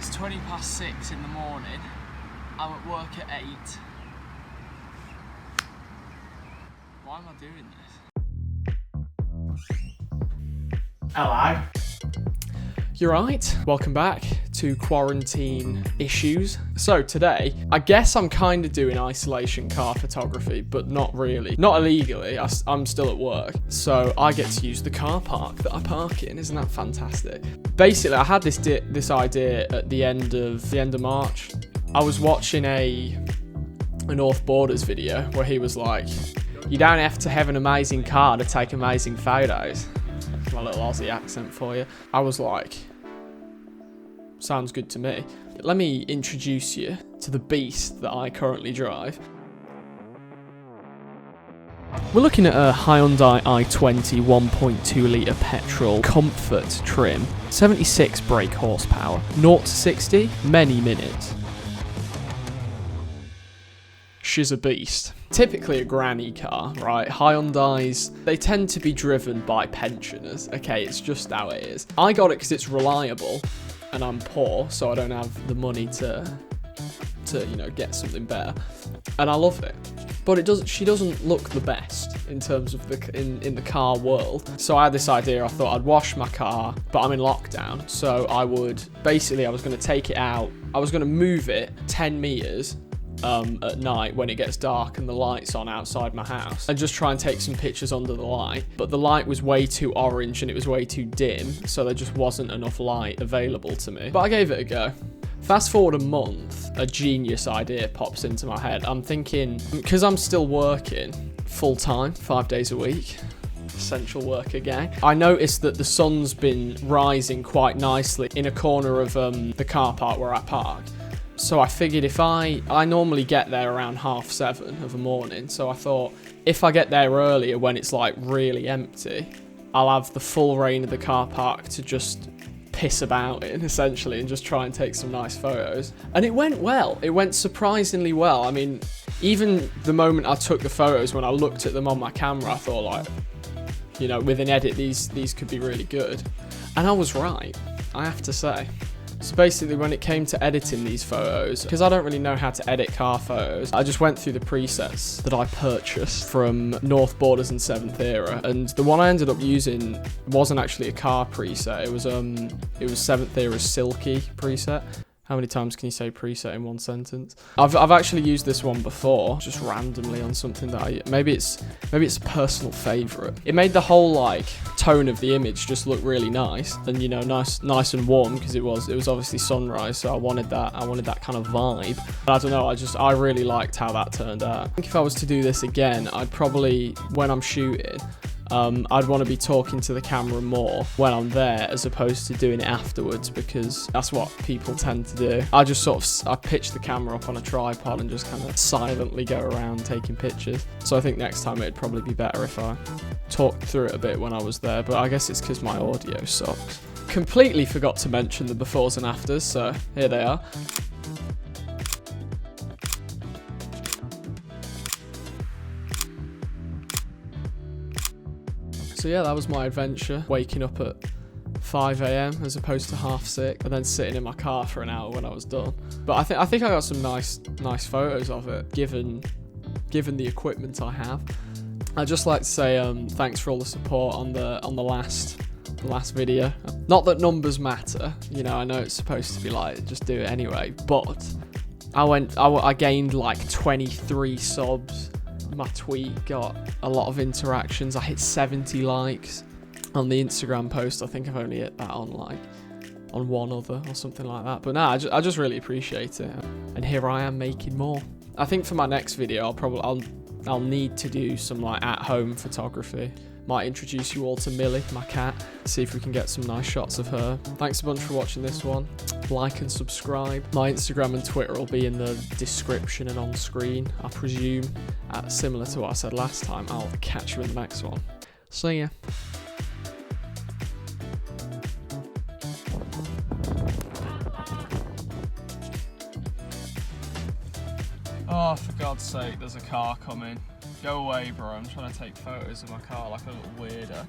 It's 6:20 in the morning. I'm at work at 8. Why am I doing this? Hello. You're right. Welcome back to Quarantine Issues. So today, I guess I'm kind of doing isolation car photography, but not really. Not illegally, I'm still at work. So I get to use the car park that I park in. Isn't that fantastic? Basically, I had this idea at the end of March. I was watching a NorthBorders video where he was like, you don't have to have an amazing car to take amazing photos. My little Aussie accent for you. I was like, sounds good to me. Let me introduce you to the beast that I currently drive. We're looking at a Hyundai i20 1.2 litre petrol comfort trim, 76 brake horsepower, 0 to 60, many minutes. She's a beast. Typically a granny car, right? Hyundais, they tend to be driven by pensioners. Okay, it's just how it is. I got it because it's reliable, and I'm poor, so I don't have the money to get something better. And I love it. But she doesn't look the best in terms of in the car world. So I had this idea. I thought I'd wash my car, but I'm in lockdown, so I was going to take it out. I was going to move it 10 meters. At night when it gets dark and the light's on outside my house, and just try and take some pictures under the light. But the light was way too orange and it was way too dim, so there just wasn't enough light available to me. But I gave it a go. Fast forward a month, a genius idea pops into my head. I'm thinking, because I'm still working full time, 5 days a week, essential worker gang, I noticed that the sun's been rising quite nicely in a corner of the car park where I park. So I figured if I normally get there around 7:30 of the morning, so I thought if I get there earlier when it's like really empty, I'll have the full reign of the car park to just piss about in, essentially, and just try and take some nice photos. And it went well. It went surprisingly well. I mean, even the moment I took the photos, when I looked at them on my camera, I thought, like, with an edit, these could be really good. And I was right, I have to say. So basically, when it came to editing these photos, because I don't really know how to edit car photos, I just went through the presets that I purchased from NorthBorders and 7th Era, and the one I ended up using wasn't actually a car preset. It was 7th Era's Silky preset. How many times can you say preset in one sentence? I've actually used this one before, just randomly on something that maybe it's a personal favourite. It made the whole tone of the image just look really nice, and nice and warm, because it was obviously sunrise, so I wanted that kind of vibe. But I don't know, I really liked how that turned out. I think if I was to do this again, I'd probably, when I'm shooting, I'd want to be talking to the camera more when I'm there, as opposed to doing it afterwards, because that's what people tend to do. I pitch the camera up on a tripod and just kind of silently go around taking pictures. So I think next time it'd probably be better if I talked through it a bit when I was there, but I guess it's because my audio sucks. Completely forgot to mention the befores and afters, so here they are. So yeah, that was my adventure, waking up at 5 AM as opposed to 6:30, and then sitting in my car for an hour when I was done. But I think I got some nice photos of it, given the equipment I have. I'd just like to say thanks for all the support on the last video. Not that numbers matter, I know it's supposed to be like just do it anyway, but I gained 23 subs. My tweet got a lot of interactions. I hit 70 likes on the Instagram post. I think I've only hit that on one other or something like that. But I just really appreciate it. And here I am making more. I think for my next video, I'll need to do some at-home photography. Might introduce you all to Millie, my cat, see if we can get some nice shots of her. Thanks a bunch for watching this one. Like and subscribe. My Instagram and Twitter will be in the description and on screen, I presume. Similar to what I said last time, I'll catch you in the next one. See ya. Oh, for God's sake, there's a car coming. Go away, bro. I'm trying to take photos of my car like a little weirdo.